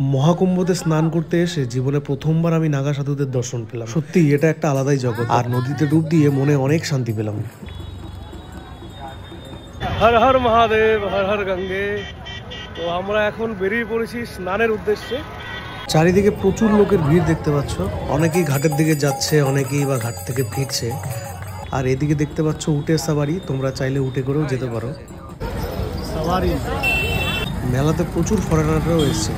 মহাকুম্ভতে স্নান করতে এসে জীবনে প্রথমবার আমি নাগা সাধুদের দর্শন পেলাম। সত্যি এটা একটা আলাদাই জগৎ, আর নদীতে ডুব দিয়ে মনে অনেক শান্তি পেলাম। হর হর মহাদেব, হর হর গঙ্গে। তো আমরা এখন বেরিয়ে পড়েছি স্নানের উদ্দেশ্যে। চারিদিকে প্রচুর লোকের ভিড় দেখতে পাচ্ছ, অনেকেই ঘাটের দিকে যাচ্ছে, অনেকেই বা ঘাট থেকে ফিরছে। আর এদিকে দেখতে পাচ্ছ উটের সাবারি, তোমরা চাইলে উটে করেও যেতে পারো। মেলাতে প্রচুর ফরেনাররাও এসছে।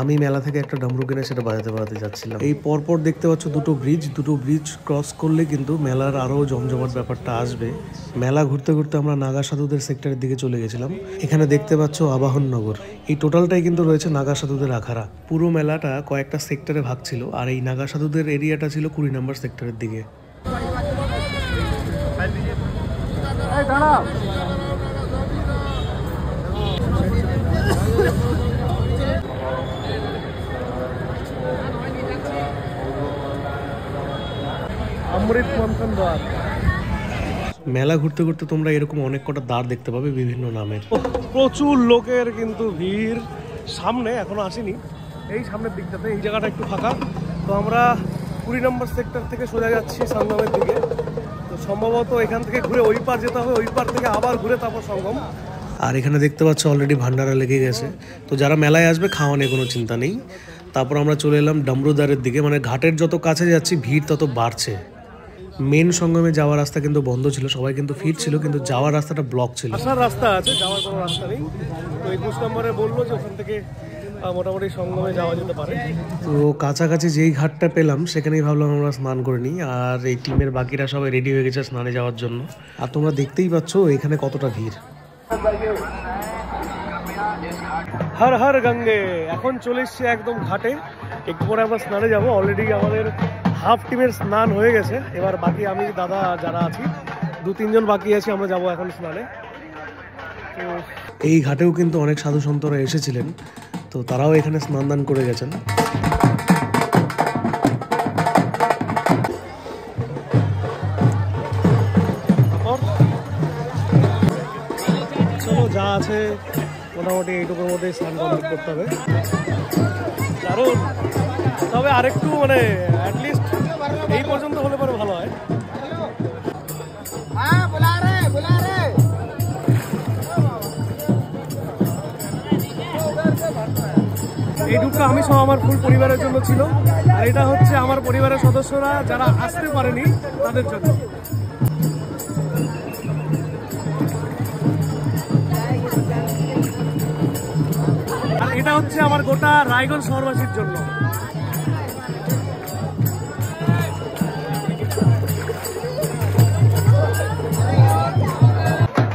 আমি মেলা থেকে একটা ডামরু কিনে সেটা বাজাতে যাচ্ছিলাম। এই পরপর দেখতে পাচ্ছ দুটো ব্রিজ ক্রস করলে কিন্তু মেলার আরও জমজমাট ব্যাপারটা আসবে। মেলা ঘুরতে ঘুরতে আমরা নাগা সাধুদের সেক্টরের দিকে চলে গেছিলাম। এখানে দেখতে পাচ্ছ আবাহন নগর, এই টোটালটাই কিন্তু রয়েছে নাগা সাধুদের আখাড়া। পুরো মেলাটা কয়েকটা সেক্টরে ভাগ ছিল, আর এই নাগা সাধুদের এরিয়াটা ছিল 20 নম্বর সেক্টরের দিকে। মেলা ঘুরতে ঘুরতে তোমরা এরকম অনেক কটা দ্বার দেখতে পাবে বিভিন্ন নামের। প্রচুর লোকের কিন্তু ভিড়। সামনে এখনো আসেনি, এই সামনের দিকটাতে, এই জায়গাটা একটু ফাঁকা। তো আমরা 20 নম্বর সেক্টর থেকে সোজা যাচ্ছি সঙ্গমের দিকে। তো সম্ভবত এখান থেকে ঘুরে ওই পার যেতে হবে, ওই পার থেকে আবার ঘুরে তারপর সঙ্গম। আর এখানে দেখতে পাচ্ছ অলরেডি ভান্ডারা লেগে গেছে। তো যারা মেলায় আসবে খাওয়া নিয়ে কোনো চিন্তা নেই। তারপর আমরা চলে এলাম ডামরুদ্বারের দিকে। মানে ঘাটের যত কাছে যাচ্ছি ভিড় তত বাড়ছে। মেন সঙ্গমে যাওয়ার রাস্তা কিন্তু বন্ধ ছিল, সবাই কিন্তু ফিরছিল, কিন্তু যাওয়ার রাস্তাটা ব্লক ছিল। আসার রাস্তা আছে, যাওয়ার কোনো রাস্তা নেই। তো 21 নম্বরে বললো যে ওখান থেকে মোটামুটি সঙ্গমে যাওয়া যেতে পারে। তো কাছাকাছি যেই ঘাটটা পেলাম সেখানেই ভাবলাম আমরা স্নান করে নিই। আর এই টিমের বাকিরা সবাই রেডি হয়ে গেছে স্নানে যাওয়ার জন্য। আর তোমরা দেখতেই পাচ্ছ এখানে কতটা ভিড়। হর হর গঙ্গে। এখন চলে এসছি একদম ঘাটে, একটু পরে আমরা স্নানে যাবো। অলরেডি আমাদের হাফ টিমের স্নান হয়ে গেছে, এবার বাকি আমি দাদা যারা আছি 2-3 জন বাকি আছি, আমরা যাবো এখন স্নানে। তো এই ঘাটেও কিন্তু অনেক সাধু সন্তরা এসেছিলেন, তো তারাও এখানে স্নান দান করে গেছেন। চলো, যা আছে মোটামুটি এইটুকুর মধ্যে স্নান কমপ্লিট করতে হবে। কারণ তবে আরেকটু মানে অ্যাটলিস্ট এই পর্যন্ত হলে পরে ভালো হয়। এই টুকটা আমি সব আমার ফুল পরিবারের জন্য ছিল, আর এটা হচ্ছে আমার পরিবারের সদস্যরা যারা আসতে পারেনি তাদের জন্য। আর এটা হচ্ছে আমার গোটা রায়গঞ্জ শহরবাসীর জন্য।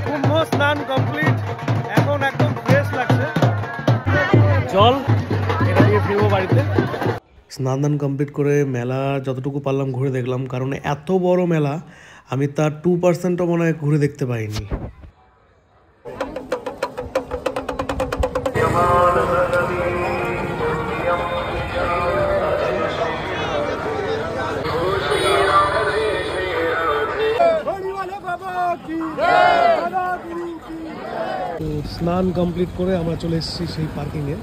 কুম্ভ স্নান কমপ্লিট, এখন একদম ফ্রেশ লাগছে। জল এটা নিয়ে ফিরবো বাড়িতে। স্নান দান কমপ্লিট করে মেলা যতটুকু পারলাম ঘুরে দেখলাম, কারণ এত বড় মেলা আমি তার 2%ও মনে হয় ঘুরে দেখতে পাইনি। স্নান কমপ্লিট করে আমরা চলে এসেছি সেই পার্কিংয়ে।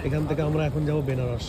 এখান থেকে আমরা এখন যাব বেনারস।